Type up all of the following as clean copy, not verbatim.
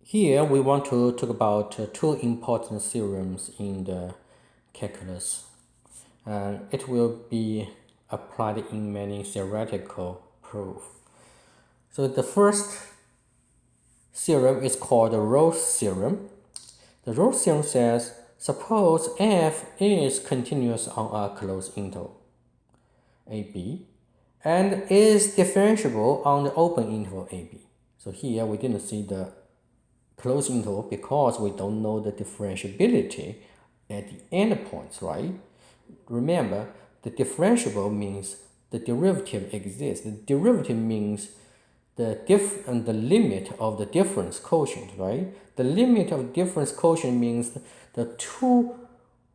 Here we want to talk about two important theorems in the calculus. It will be applied in many theoretical proofs. So the first theorem is called the Rolle theorem. The Rolle theorem says, suppose f is continuous on a closed interval ab and is differentiable on the open interval ab. So here we didn't see the closed interval because we don't know the differentiability at the endpoints, right? Remember, the differentiable means the derivative exists. The derivative means the limit of the difference quotient, right? The limit of difference quotient means the two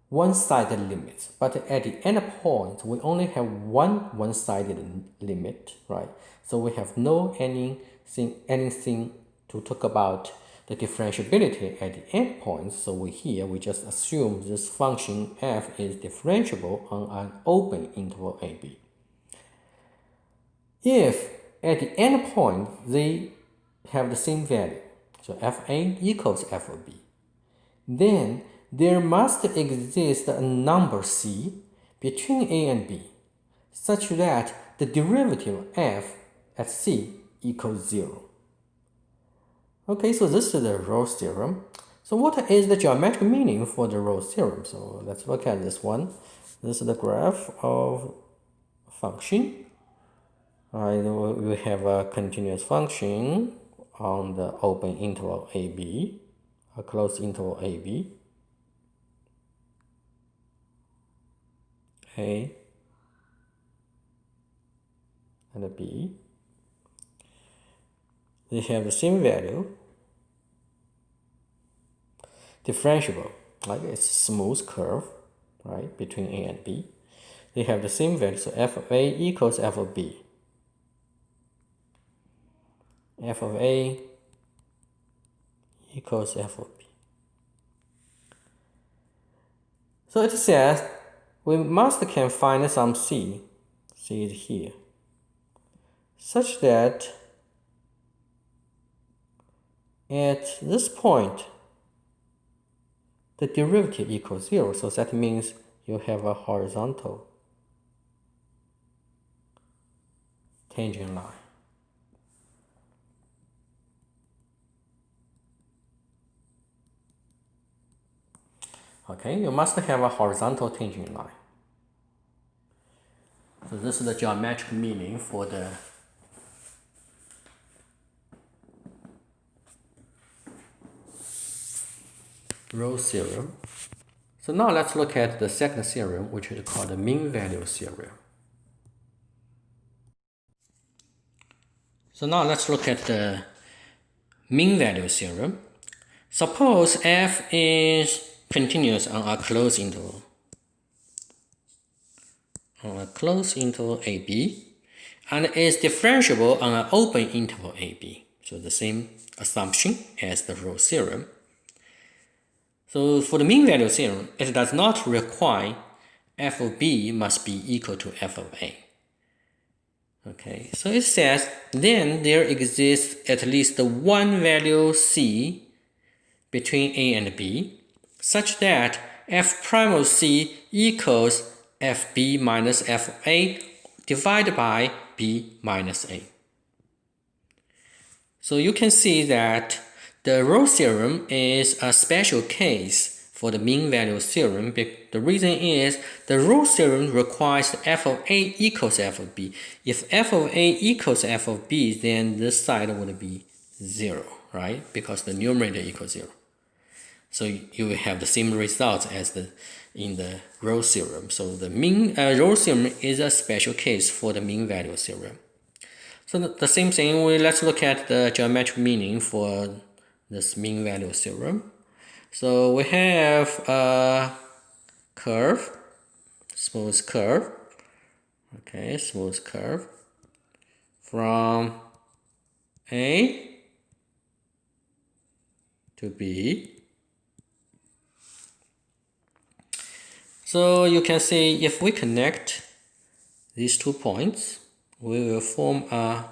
one-sided limits, but at the endpoint we only have one-sided limit, right? So we have no anything to talk about the differentiability at the endpoints. So we just assume this function f is differentiable on an open interval ab. If at the endpoint they have the same value, so fa equals f of b, then there must exist a number c between a and b such that the derivative of f at c equals 0. Okay, so this is the Rolle theorem. So what is the geometric meaning for the Rolle theorem? So let's look at this one. This is the graph of function. We have a continuous function on the open interval AB, a closed interval AB. A and B. They have the same value, differentiable, like it's a smooth curve, right, between A and B. They have the same value, so f of A equals f of B. F of A equals f of B. So it says we can find some c it here, such that at this point the derivative equals 0. So that means you have a horizontal tangent line. Okay, you must have a horizontal tangent line. So this is the geometric meaning for the Rolle theorem. So now let's look at the second theorem, which is called the mean value theorem. So now let's look at the mean value theorem. Suppose f is continuous on a closed interval. AB, and is differentiable on an open interval AB. So the same assumption as the Rolle theorem. So for the mean value theorem, it does not require f of b must be equal to f of a. Okay, so it says then there exists at least one value c between a and b such that f prime of c equals fb minus f of a divided by b minus a. So you can see that the Rolle theorem is a special case for the mean value theorem. The reason is the Rolle theorem requires f of a equals f of b. If f of a equals f of b, then this side would be 0, right? Because the numerator equals 0. So you will have the same results as in the Rolle theorem. So the Rolle theorem is a special case for the mean value theorem. So the same thing, let's look at the geometric meaning for this mean value theorem. So we have a curve, smooth curve, okay, smooth curve from A to B. So you can see if we connect these 2 points, we will form a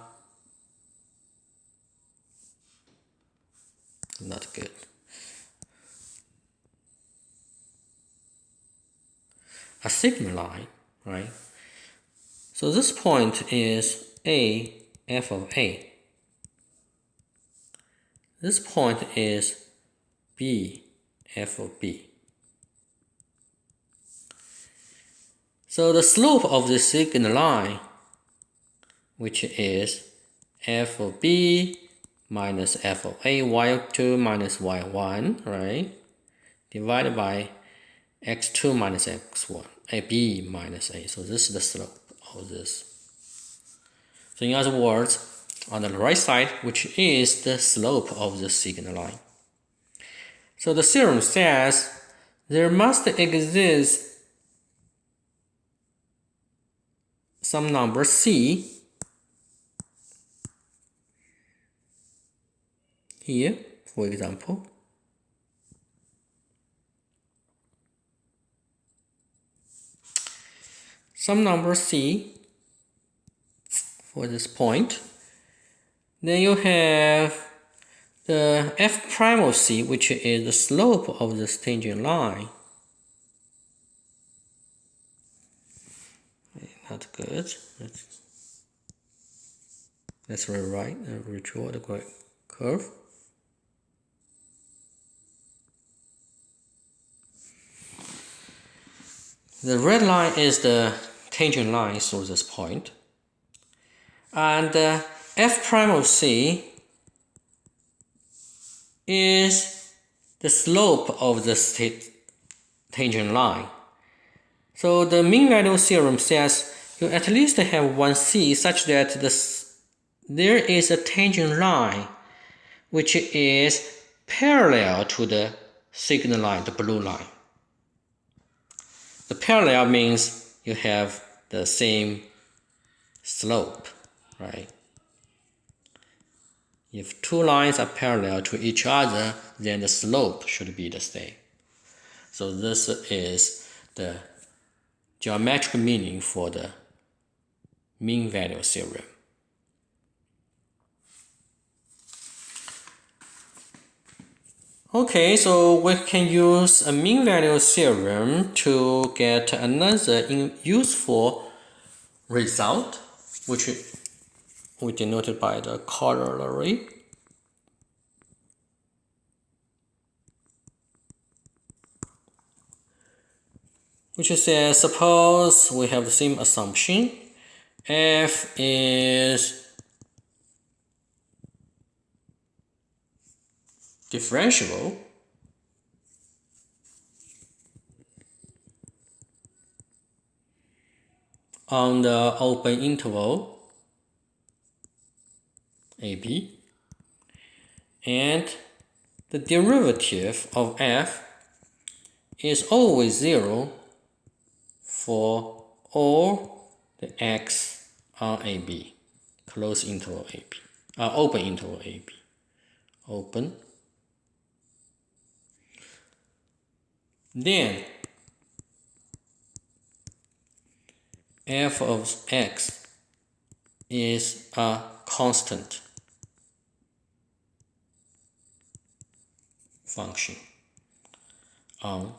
Not good. A sigma line, right? So this point is A, f of A. This point is B, f of B. So the slope of the secant line, which is f of B minus f of A, y2 minus y1, right? Divided by x2 minus x1, AB minus A. So this is the slope of this. So in other words, on the right side, which is the slope of the secant line. So the theorem says there must exist some number C here, for example. Some number C for this point. Then you have the f prime of C, which is the slope of this tangent line. Not good. Let's rewrite and redraw the curve. The red line is the tangent line through this point. And f prime of C is the slope of this tangent line. So the mean value theorem says you at least have one C such that there is a tangent line which is parallel to the secant line, the blue line. The parallel means you have the same slope, right? If two lines are parallel to each other, then the slope should be the same. So this is the geometric meaning for the mean value theorem. Okay, so we can use a mean value theorem to get another useful result, which we denoted by the corollary. Which says, suppose we have the same assumption. F is differentiable on the open interval AB, and the derivative of f is always 0 for all the x on AB, closed interval AB, open interval AB, open. Then f of x is a constant function on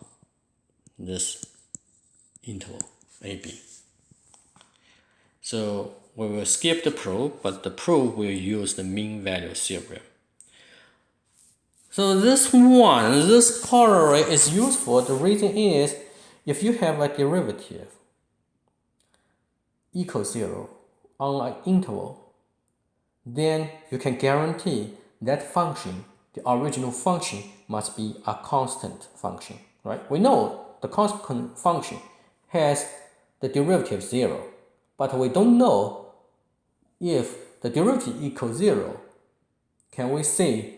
this interval AB. So we will skip the proof, but the proof will use the mean value theorem. So this corollary is useful. The reason is, if you have a derivative equals 0 on an interval, then you can guarantee that function, the original function, must be a constant function, right? We know the constant function has the derivative 0, but we don't know if the derivative equals 0. Can we say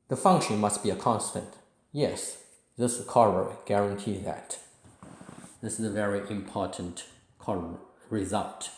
the function must be a constant? Yes, this corollary guarantees that. This is a very important result.